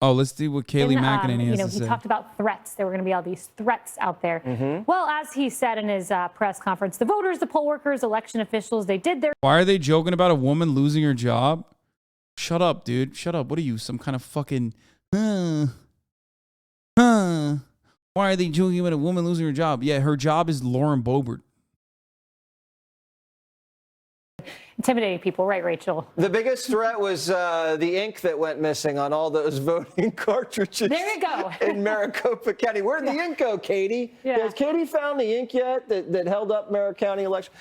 Oh, let's see what Kayleigh McEnany has to he say. talked about threats. There were going to be all these threats out there. Well, as he said in his press conference, the voters, the poll workers, election officials, they did their... Why are they joking about a woman losing her job? Shut up, dude. Shut up. What are you, some kind of fucking... Why are they joking about a woman losing her job? Yeah, her job is Lauren Boebert. Intimidating people, right, Rachel? The biggest threat was the ink that went missing on all those voting cartridges. There you go. In Maricopa County. Where'd the ink go, Katie? Yeah. Has Katie found the ink yet that held up Maricopa County election?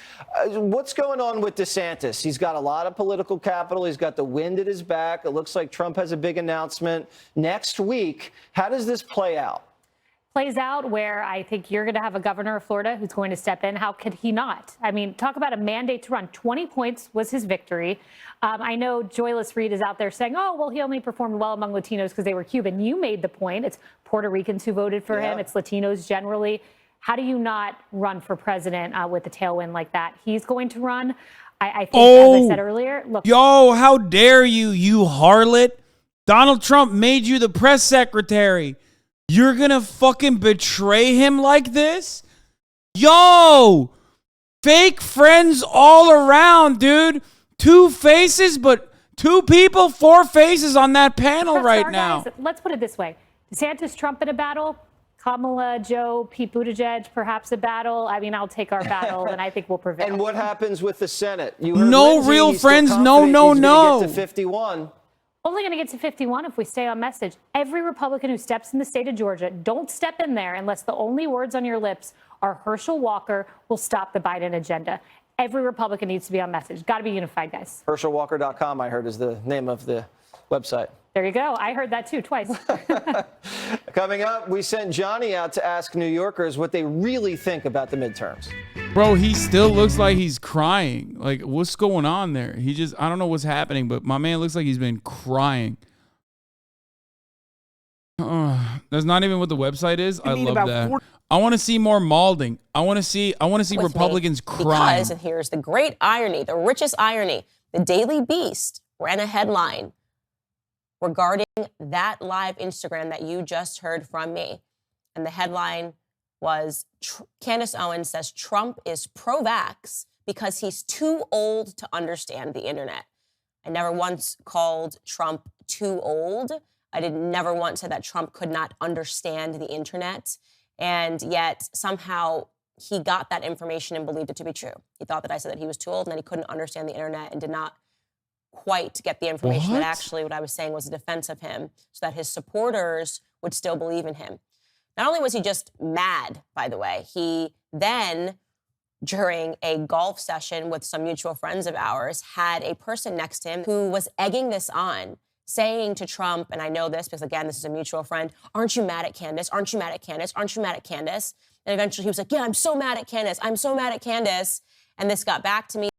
What's going on with DeSantis? He's got a lot of political capital. He's got the wind at his back. It looks like Trump has a big announcement next week. How does this play out? Plays out where I think you're going to have a governor of Florida who's going to step in. How could he not? I mean, talk about a mandate to run. 20 points was his victory. I know Joyless Reed is out there saying, oh, well, he only performed well among Latinos because they were Cuban. You made the point. It's Puerto Ricans who voted for him. It's Latinos generally. How do you not run for president with a tailwind like that? He's going to run. I think, as I said earlier, look. Yo, how dare you, you harlot. Donald Trump made you the press secretary. You're gonna fucking betray him like this? Yo, fake friends all around, dude. Two faces, but two people, four faces on that panel right now. Guys, let's put it this way. DeSantis, Trump in a battle. Kamala, Joe, Pete Buttigieg, perhaps a battle. I mean, I'll take our battle, and I think we'll prevail. And what happens with the Senate? No real friends, no. Get to 51. Only going to get to 51 if we stay on message. Every Republican who steps in the state of Georgia, don't step in there unless the only words on your lips are Herschel Walker will stop the Biden agenda. Every Republican needs to be on message. Got to be unified, guys. HerschelWalker.com, I heard, is the name of the website. There you go. I heard that, too, twice. Coming up, we sent Johnny out to ask New Yorkers what they really think about the midterms. Bro, he still looks like he's crying. Like, what's going on there? I don't know what's happening, but my man looks like he's been crying. That's not even what the website is. I love that. I want to see more malding. I want to see Republicans crying. Because, and here's the great irony, the richest irony, the Daily Beast ran a headline regarding that live Instagram that you just heard from me. And the headline was, Candace Owens says Trump is pro-vax because he's too old to understand the internet. I never once called Trump too old. I never once said that Trump could not understand the internet. And yet somehow he got that information and believed it to be true. He thought that I said that he was too old and that he couldn't understand the internet and did not quite get the information that actually what I was saying was a defense of him so that his supporters would still believe in him. Not only was he just mad, by the way, he then, during a golf session with some mutual friends of ours, had a person next to him who was egging this on, saying to Trump, and I know this because, again, this is a mutual friend, aren't you mad at Candace? Aren't you mad at Candace? Aren't you mad at Candace? And eventually he was like, yeah, I'm so mad at Candace. I'm so mad at Candace. And this got back to me.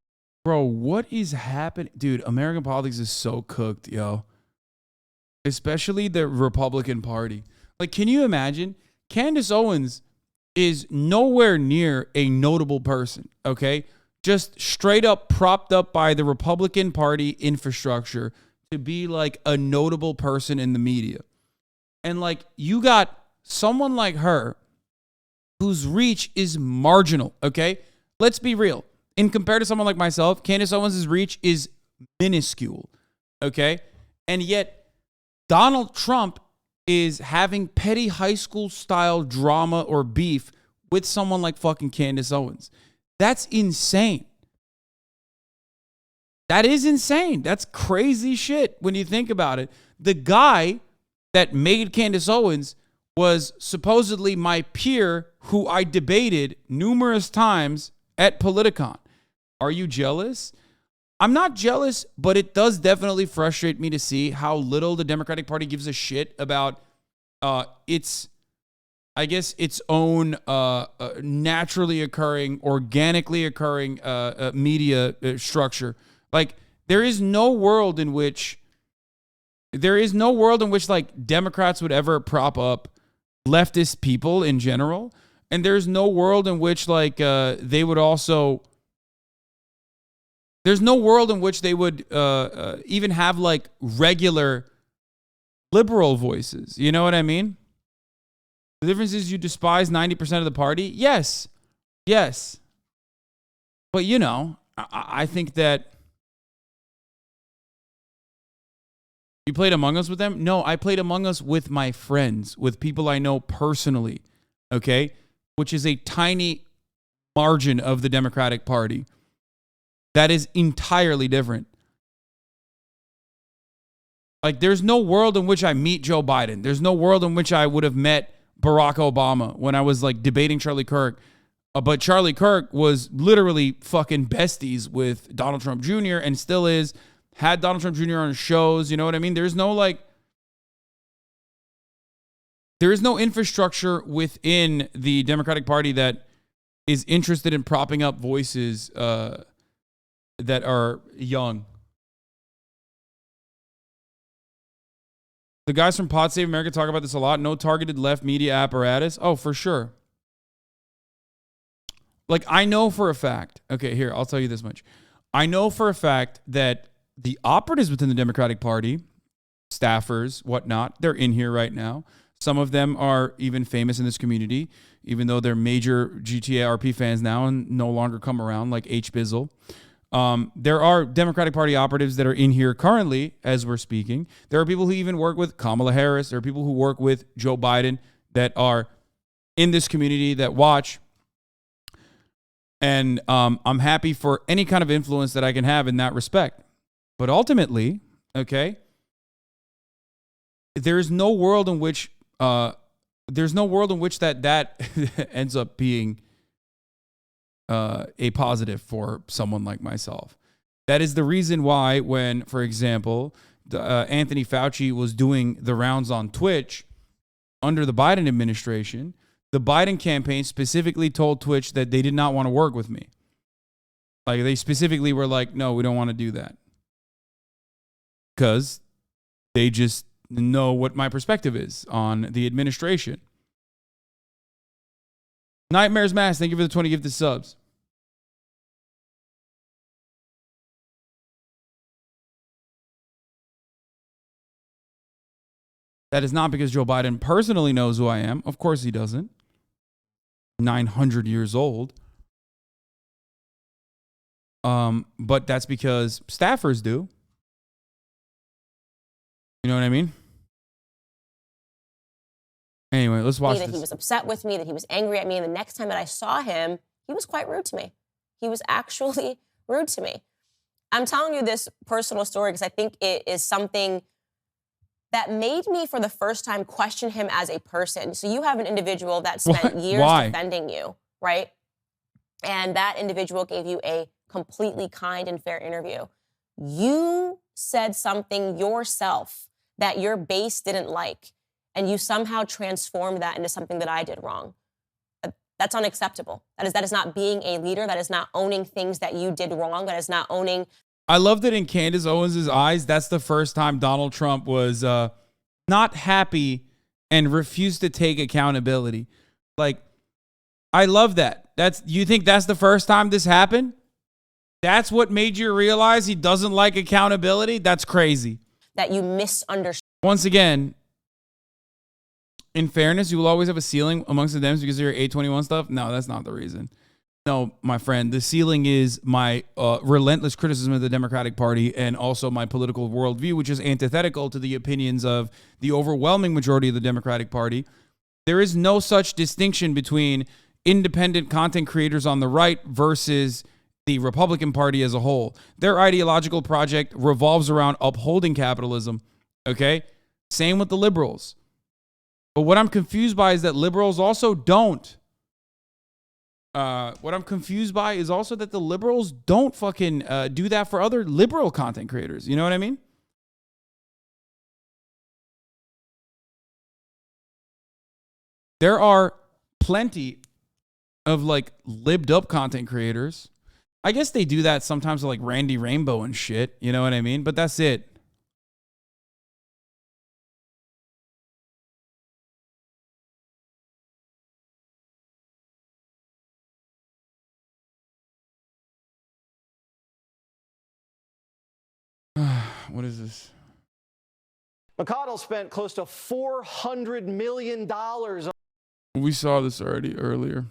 Bro, what is happening? Dude, American politics is so cooked, yo. Especially the Republican Party. Like, can you imagine? Candace Owens is nowhere near a notable person, okay? Just straight up propped up by the Republican Party infrastructure to be like a notable person in the media. And like, you got someone like her whose reach is marginal, okay? Let's be real. In compared to someone like myself, Candace Owens' reach is minuscule, okay? And yet, Donald Trump is having petty high school style drama or beef with someone like fucking Candace Owens. That's insane. That is insane. That's crazy shit when you think about it. The guy that made Candace Owens was supposedly my peer who I debated numerous times at Politicon. Are you jealous? I'm not jealous, but it does definitely frustrate me to see how little the Democratic Party gives a shit about its own naturally occurring, organically occurring media structure. Like, there is no world in which like Democrats would ever prop up leftist people in general, and there's no world in which like they would also. There's no world in which they would even have like regular liberal voices. You know what I mean? The difference is you despise 90% of the party. Yes. Yes. But, you know, I think that you played Among Us with them? No, I played Among Us with my friends, with people I know personally, okay? Which is a tiny margin of the Democratic Party. That is entirely different. Like, there's no world in which I meet Joe Biden. There's no world in which I would have met Barack Obama when I was, like, debating Charlie Kirk. But Charlie Kirk was literally fucking besties with Donald Trump Jr. and still is. Had Donald Trump Jr. on shows, you know what I mean? There is no infrastructure within the Democratic Party that is interested in propping up voices that are young. The guys from Pod Save America talk about this a lot. No targeted left media apparatus. Oh, for sure. Like, I know for a fact. Okay, here, I'll tell you this much. I know for a fact that the operatives within the Democratic Party, staffers, whatnot, they're in here right now. Some of them are even famous in this community, even though they're major GTA RP fans now and no longer come around, like H. Bizzle. There are Democratic Party operatives that are in here currently as we're speaking. There are people who even work with Kamala Harris. There are people who work with Joe Biden that are in this community that watch. And I'm happy for any kind of influence that I can have in that respect. But ultimately, okay, there's no world in which that ends up being a positive for someone like myself. That is the reason why when, for example, Anthony Fauci was doing the rounds on Twitch under the Biden administration, the Biden campaign specifically told Twitch that they did not want to work with me. Like, they specifically were like, no, we don't want to do that. Because they just know what my perspective is on the administration. Nightmares Mass, thank you for the 20 gifted subs. That is not because Joe Biden personally knows who I am. Of course he doesn't. 900 years old. But that's because staffers do. You know what I mean? Anyway, let's watch this. That he was upset with me, that he was angry at me. And the next time that I saw him, he was quite rude to me. He was actually rude to me. I'm telling you this personal story because I think it is something that made me, for the first time, question him as a person. So you have an individual that spent years defending you, right? And that individual gave you a completely kind and fair interview. You said something yourself that your base didn't like, and you somehow transformed that into something that I did wrong. That's unacceptable. That is not being a leader. That is not owning things that you did wrong. That is not owning. I love that in Candace Owens' eyes, that's the first time Donald Trump was not happy and refused to take accountability. Like, I love that. You think that's the first time this happened? That's what made you realize he doesn't like accountability? That's crazy. That you misunderstood. Once again, in fairness, you will always have a ceiling amongst the Dems because of your 821 stuff. No, that's not the reason. No, my friend, the ceiling is my relentless criticism of the Democratic Party and also my political worldview, which is antithetical to the opinions of the overwhelming majority of the Democratic Party. There is no such distinction between independent content creators on the right versus the Republican Party as a whole. Their ideological project revolves around upholding capitalism, okay? Same with the liberals. But what I'm confused by is that liberals also don't. What I'm confused by is also that the liberals don't fucking do that for other liberal content creators. You know what I mean? There are plenty of like libbed up content creators. I guess they do that sometimes with like Randy Rainbow and shit. You know what I mean? But that's it. What is this? McConnell spent close to $400 million on. We saw this already earlier.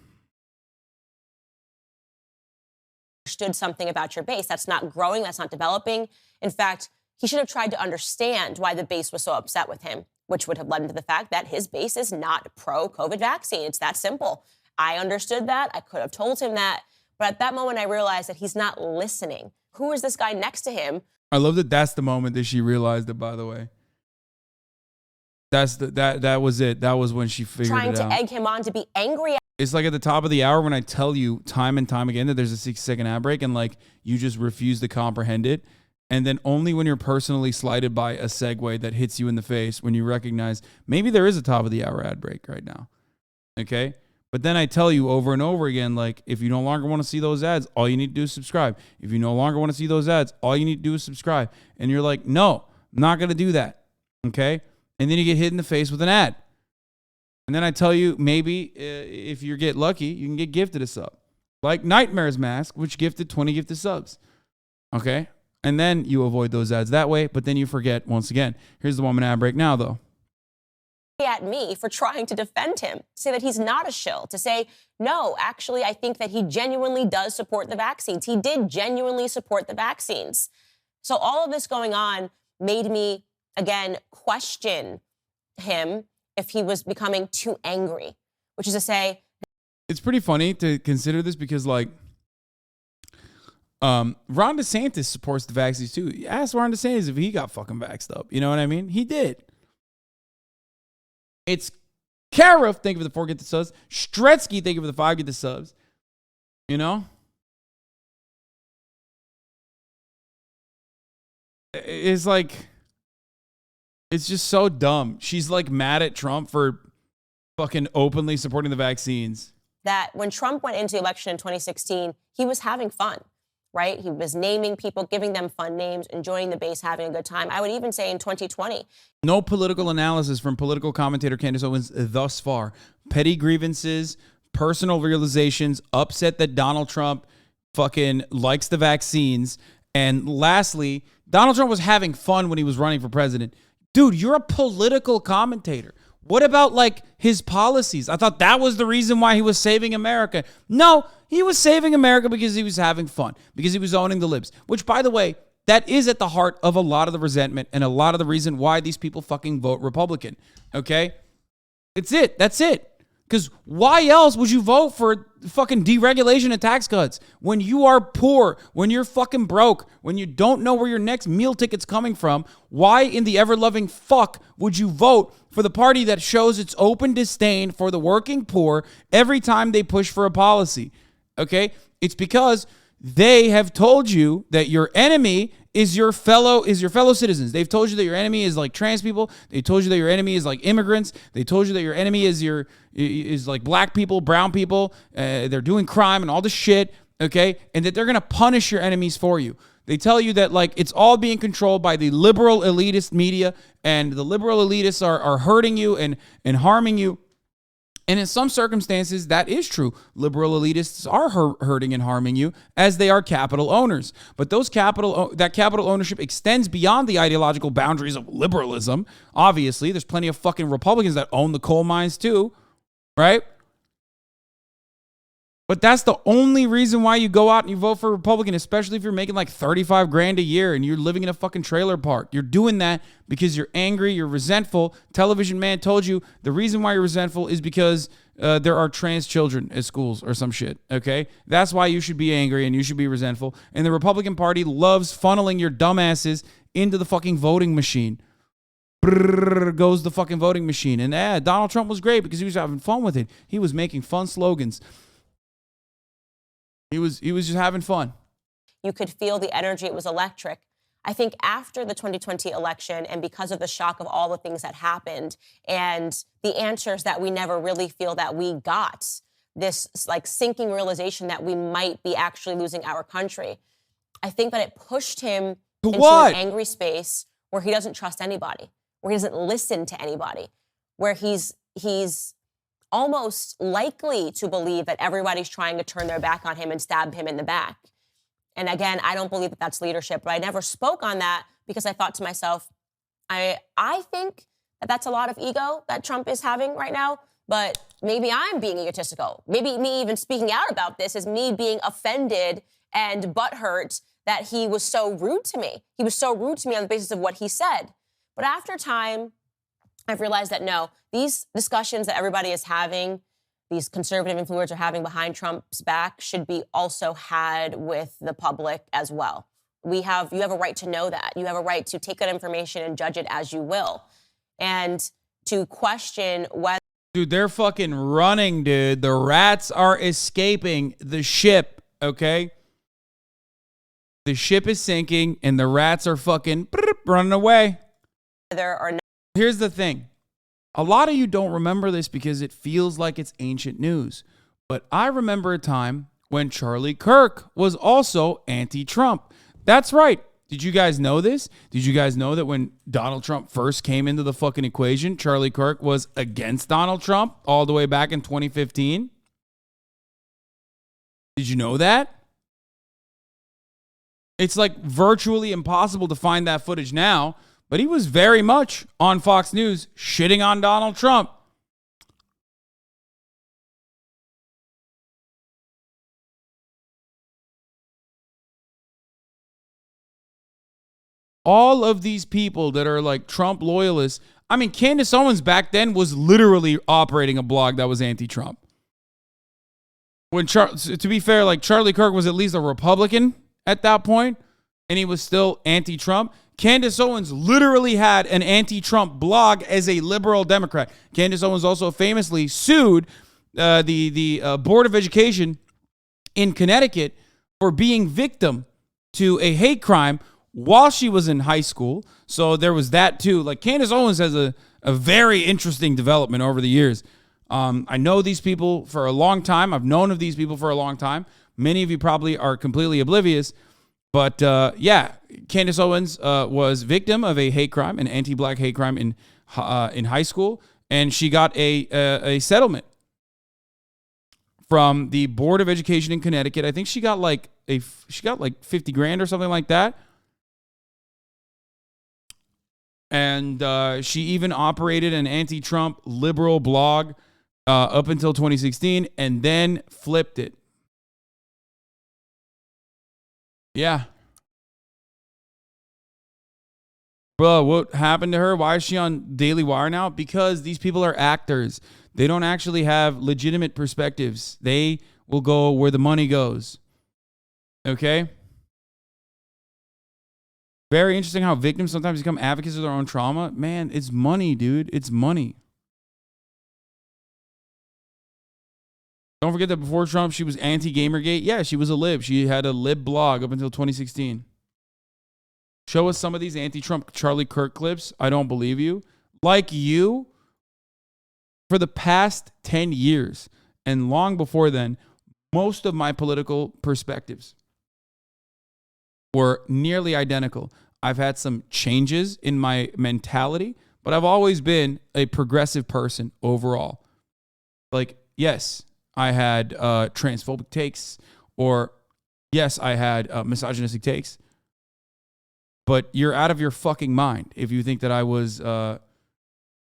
Understood something about your base. That's not growing. That's not developing. In fact, he should have tried to understand why the base was so upset with him, which would have led to the fact that his base is not pro-COVID vaccine. It's that simple. I understood that. I could have told him that. But at that moment, I realized that he's not listening. Who is this guy next to him? I love that that's the moment that she realized it, by the way. That was it. That was when she figured Trying it to out. egg him on to be angry. It's like at the top of the hour when I tell you time and time again that there's a 6-second ad break and like you just refuse to comprehend it. And then only when you're personally slighted by a segue that hits you in the face when you recognize maybe there is a top of the hour ad break right now. Okay? But then I tell you over and over again, like, if you no longer want to see those ads, all you need to do is subscribe. If you no longer want to see those ads, all you need to do is subscribe. And you're like, no, I'm not going to do that. Okay? And then you get hit in the face with an ad. And then I tell you, maybe if you get lucky, you can get gifted a sub. Like Nightmare's Mask, which gifted 20 gifted subs. Okay? And then you avoid those ads that way, but then you forget once again. Here's the 1 minute ad break now, though. At me for trying to defend him, say that he's not a shill, to say, no, actually, I think that he genuinely does support the vaccines. He did genuinely support the vaccines. So all of this going on made me, again, question him if he was becoming too angry, which is to say, it's pretty funny to consider this because, like, Ron DeSantis supports the vaccines too. Ask Ron DeSantis if he got fucking vaxxed up. You know what I mean? He did. It's Cariff, thank you for the 4 get the subs. Stretsky, thank you for the 5 get the subs. You know? It's like, it's just so dumb. She's like mad at Trump for fucking openly supporting the vaccines. that when Trump went into the election in 2016, he was having fun, right? He was naming people, giving them fun names, enjoying the base, having a good time. I would even say in 2020. No political analysis from political commentator Candace Owens thus far. Petty grievances, personal realizations, upset that Donald Trump fucking likes the vaccines. And lastly, Donald Trump was having fun when he was running for president. Dude, you're a political commentator. What about like his policies? I thought that was the reason why he was saving America. No, he was saving America because he was having fun, because he was owning the libs, which, by the way, that is at the heart of a lot of the resentment and a lot of the reason why these people fucking vote Republican. Okay? It's it. That's it. Because why else would you vote for fucking deregulation and tax cuts when you are poor, when you're fucking broke, when you don't know where your next meal ticket's coming from? Why in the ever-loving fuck would you vote for the party that shows its open disdain for the working poor every time they push for a policy? Okay? It's because they have told you that your enemy is your fellow citizens. They've told you that your enemy is like trans people. They told you that your enemy is like immigrants. They told you that your enemy is like black people, brown people. They're doing crime and all this shit, okay? And that they're going to punish your enemies for you. They tell you that like it's all being controlled by the liberal elitist media, and the liberal elitists are hurting you and harming you. And in some circumstances, that is true. Liberal elitists are hurting and harming you as they are capital owners. But that capital ownership extends beyond the ideological boundaries of liberalism. Obviously, there's plenty of fucking Republicans that own the coal mines too, right? But that's the only reason why you go out and you vote for Republican, especially if you're making like 35 grand a year and you're living in a fucking trailer park. You're doing that because you're angry, you're resentful. Television Man told you the reason why you're resentful is because there are trans children at schools or some shit, okay? That's why you should be angry and you should be resentful. And the Republican Party loves funneling your dumbasses into the fucking voting machine. Brrr, goes the fucking voting machine. And Donald Trump was great because he was having fun with it. He was making fun slogans. He was just having fun. You could feel the energy. It was electric. I think after the 2020 election, and because of the shock of all the things that happened and the answers that we never really feel that we got, this like sinking realization that we might be actually losing our country, I think that it pushed him into an angry space where he doesn't trust anybody, where he doesn't listen to anybody, where he's almost likely to believe that everybody's trying to turn their back on him and stab him in the back. And again, I don't believe that that's leadership, but I never spoke on that because I thought to myself, I think that that's a lot of ego that Trump is having right now, but maybe I'm being egotistical. Maybe me even speaking out about this is me being offended and butthurt that he was so rude to me. He was so rude to me on the basis of what he said. But after time, I've realized that no, these discussions that everybody is having, these conservative influencers are having behind Trump's back should be also had with the public as well. You have a right to know that. You have a right to take that information and judge it as you will. And to question whether... Dude, they're fucking running, dude. The rats are escaping the ship, okay? The ship is sinking, and the rats are fucking running away. There are no... Here's the thing. A lot of you don't remember this because it feels like it's ancient news. But I remember a time when Charlie Kirk was also anti-Trump. That's right. Did you guys know this? Did you guys know that when Donald Trump first came into the fucking equation, Charlie Kirk was against Donald Trump all the way back in 2015? Did you know that? It's like virtually impossible to find that footage now, but he was very much on Fox News shitting on Donald Trump. All of these people that are like Trump loyalists. I mean, Candace Owens back then was literally operating a blog that was anti-Trump. To be fair, like Charlie Kirk was at least a Republican at that point, and he was still anti-Trump. Candace Owens literally had an anti-Trump blog as a liberal Democrat. Candace Owens also famously sued the Board of Education in Connecticut for being victim to a hate crime while she was in high school. So there was that too. Like Candace Owens has a very interesting development over the years. I know these people for a long time. I've known of these people for a long time. Many of you probably are completely oblivious. But yeah, Candace Owens was victim of a hate crime, an anti-black hate crime in high school. And she got a settlement from the Board of Education in Connecticut. I think she got like 50 grand or something like that. And she even operated an anti-Trump liberal blog up until 2016 and then flipped it. Yeah. Bro, what happened to her? Why is she on Daily Wire now? Because these people are actors. They don't actually have legitimate perspectives. They will go where the money goes. Okay? Very interesting how victims sometimes become advocates of their own trauma. Man, it's money, dude. It's money. Don't forget that before Trump, she was anti-Gamergate. Yeah, she was a lib. She had a lib blog up until 2016. Show us some of these anti-Trump Charlie Kirk clips. I don't believe you. Like you, for the past 10 years and long before then, most of my political perspectives were nearly identical. I've had some changes in my mentality, but I've always been a progressive person overall. Like, yes, I had transphobic takes, or yes, I had misogynistic takes, but you're out of your fucking mind if you think that I was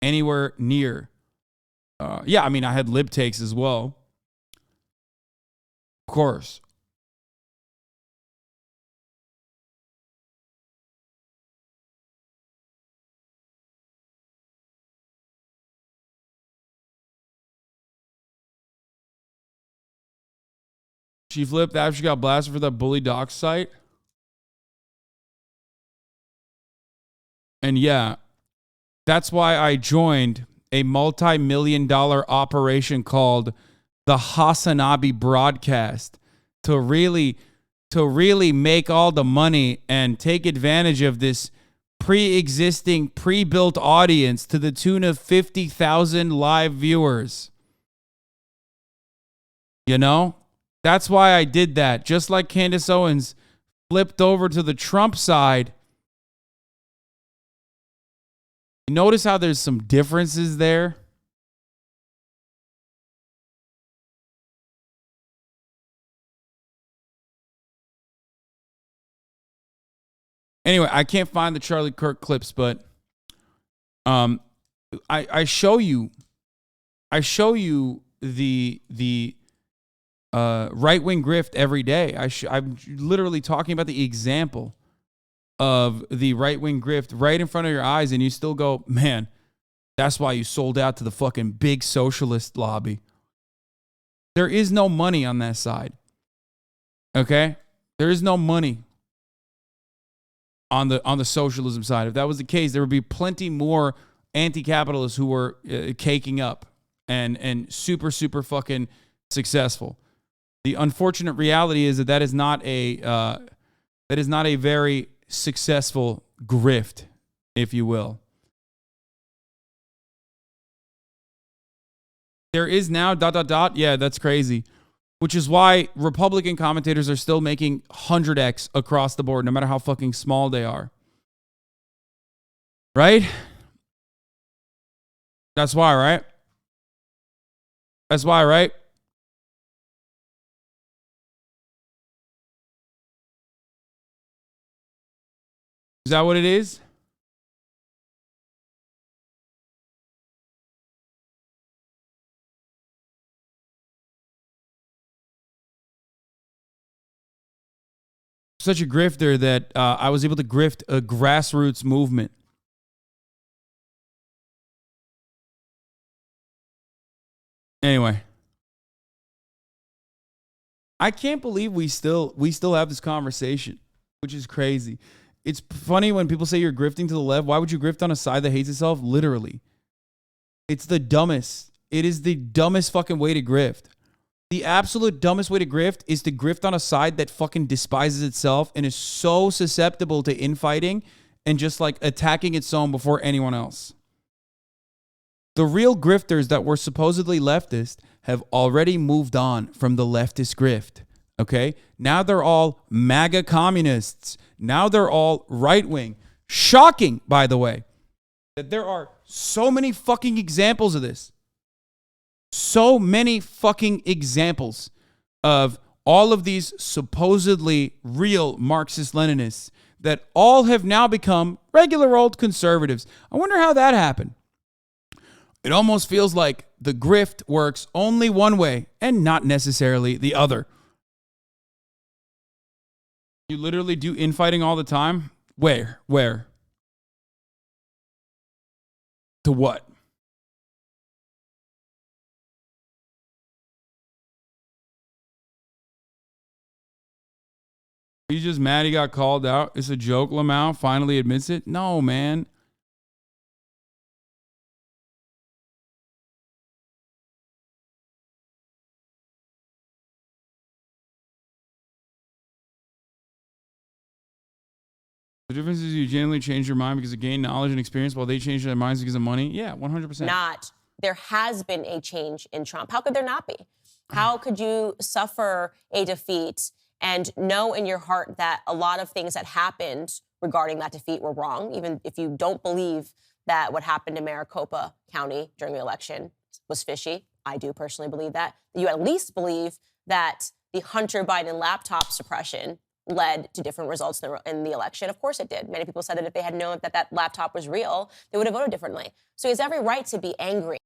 anywhere near. Yeah, I mean, I had lib takes as well. Of course. She flipped after she got blasted for that bully doc site. And yeah, that's why I joined a multi-million-dollar operation called the HasanAbi broadcast to really make all the money and take advantage of this pre-existing, pre-built audience to the tune of 50,000 live viewers. You know? That's why I did that. Just like Candace Owens flipped over to the Trump side. You notice how there's some differences there? Anyway, I can't find the Charlie Kirk clips, but I show you the right-wing grift every day. I'm literally talking about the example of the right-wing grift right in front of your eyes, and you still go, man, that's why you sold out to the fucking big socialist lobby. There is no money on that side. Okay? There is no money on the socialism side. If that was the case, there would be plenty more anti-capitalists who were caking up and super fucking successful. The unfortunate reality is that is not a very successful grift, if you will. There is now ... Yeah, that's crazy. Which is why Republican commentators are still making 100x across the board, no matter how fucking small they are. Right? That's why, right? That's why, right? Is that what it is? Such a grifter that I was able to grift a grassroots movement. Anyway, I can't believe we still have this conversation, which is crazy. It's funny when people say you're grifting to the left. Why would you grift on a side that hates itself? Literally. It's the dumbest. It is the dumbest fucking way to grift. The absolute dumbest way to grift is to grift on a side that fucking despises itself and is so susceptible to infighting and just like attacking its own before anyone else. The real grifters that were supposedly leftist have already moved on from the leftist grift. Okay? Now they're all MAGA communists. Now they're all right-wing. Shocking, by the way, that there are so many fucking examples of this. So many fucking examples of all of these supposedly real Marxist-Leninists that all have now become regular old conservatives. I wonder how that happened. It almost feels like the grift works only one way and not necessarily the other. You literally do infighting all the time? Where? To what? He's just mad he got called out. It's a joke. Lamau finally admits it. No, man. The difference is you genuinely change your mind because of gain knowledge and experience while they change their minds because of money. Yeah, 100%. There has been a change in Trump. How could there not be? How could you suffer a defeat and know in your heart that a lot of things that happened regarding that defeat were wrong, even if you don't believe that what happened in Maricopa County during the election was fishy? I do personally believe that. You at least believe that the Hunter Biden laptop suppression led to different results in the election. Of course it did. Many people said that if they had known that that laptop was real, they would have voted differently. So he has every right to be angry.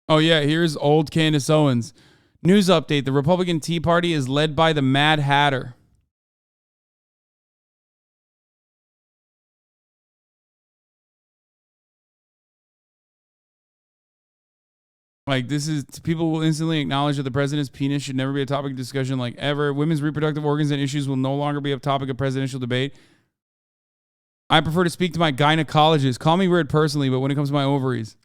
Oh, yeah, here's old Candace Owens. News update. The Republican Tea Party is led by the Mad Hatter. Like, this is, people will instantly acknowledge that the president's penis should never be a topic of discussion like ever. Women's reproductive organs and issues will no longer be a topic of presidential debate. I prefer to speak to my gynecologist. Call me weird personally, but when it comes to my ovaries.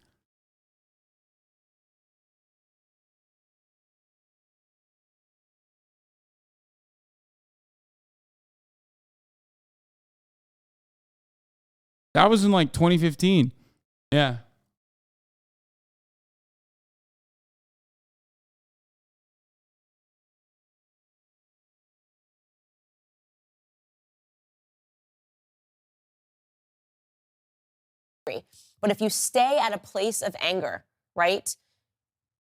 That was in like 2015. Yeah. But if you stay at a place of anger, right,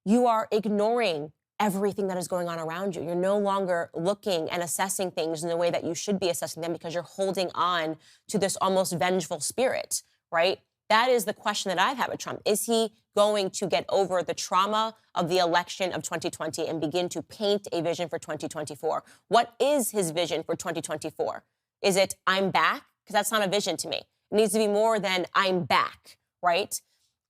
you are ignoring everything that is going on around you. You're no longer looking and assessing things in the way that you should be assessing them because you're holding on to this almost vengeful spirit, right? That is the question that I've had with Trump. Is he going to get over the trauma of the election of 2020 and begin to paint a vision for 2024? What is his vision for 2024? Is it I'm back? Because that's not a vision to me. It needs to be more than I'm back, right?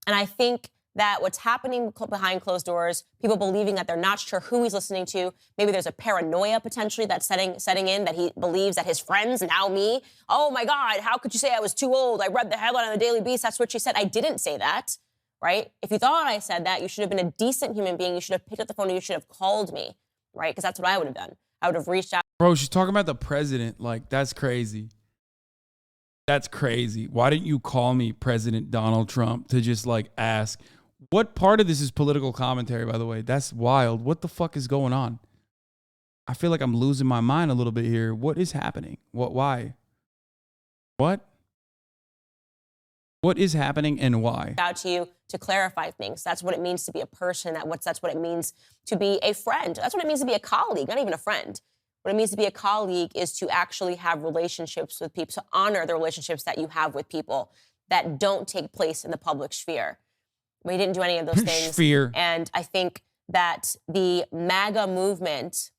And I think that what's happening behind closed doors, people believing that they're not sure who he's listening to. Maybe there's a paranoia potentially that's setting in, that he believes that his friends, now me, oh my God, how could you say I was too old? I read the headline on the Daily Beast. That's what she said. I didn't say that, right? If you thought I said that, you should have been a decent human being. You should have picked up the phone and you should have called me, right? Because that's what I would have done. I would have reached out. Bro, she's talking about the president. Like, that's crazy. That's crazy. Why didn't you call me President Donald Trump to just like ask? What part of this is political commentary, by the way? That's wild. What the fuck is going on? I feel like I'm losing my mind a little bit here. What is happening? Why? What is happening and why? Out to you to clarify things. That's what it means to be a person. That's what it means to be a friend. That's what it means to be a colleague, not even a friend. What it means to be a colleague is to actually have relationships with people, to honor the relationships that you have with people that don't take place in the public sphere. We didn't do any of those things. Sphere. And I think that the MAGA movement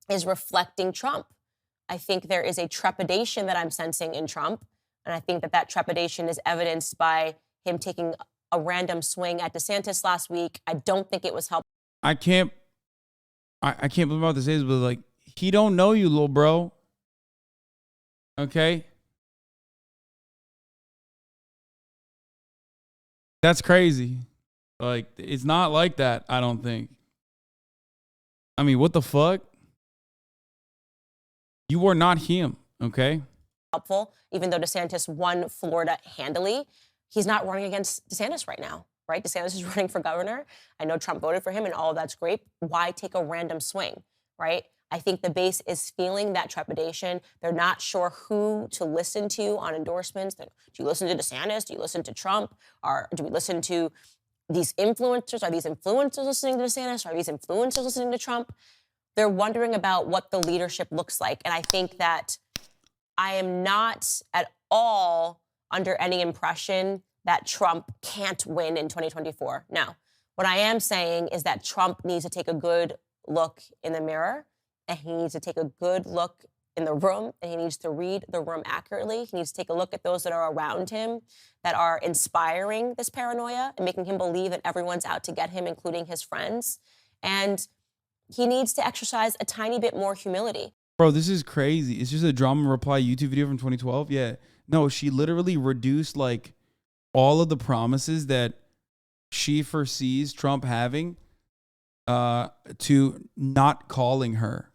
is reflecting Trump. I think there is a trepidation that I'm sensing in Trump. And I think that that trepidation is evidenced by him taking a random swing at DeSantis last week. I don't think it was helpful. I can't believe I'm about to say this, but like, he don't know you, little bro. Okay? That's crazy. Like, it's not like that, I don't think. I mean, what the fuck? You are not him, okay? Helpful, even though DeSantis won Florida handily. He's not running against DeSantis right now, right? DeSantis is running for governor. I know Trump voted for him and all of that's great. Why take a random swing, right? I think the base is feeling that trepidation. They're not sure who to listen to on endorsements. Do you listen to DeSantis? Do you listen to Trump? Or do we listen to these influencers? Are these influencers listening to DeSantis? Are these influencers listening to Trump? They're wondering about what the leadership looks like. And I think that I am not at all under any impression that Trump can't win in 2024. No. What I am saying is that Trump needs to take a good look in the mirror. And he needs to take a good look in the room, and he needs to read the room accurately. He needs to take a look at those that are around him that are inspiring this paranoia and making him believe that everyone's out to get him, including his friends. And he needs to exercise a tiny bit more humility. Bro, this is crazy. It's just a drama reply YouTube video from 2012. Yeah. No, she literally reduced like all of the promises that she foresees Trump having to not calling her.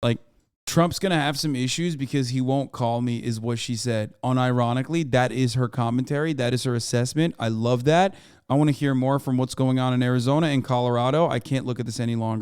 Like, Trump's going to have some issues because he won't call me, is what she said. Unironically, that is her commentary. That is her assessment. I love that. I want to hear more from what's going on in Arizona and Colorado. I can't look at this any longer.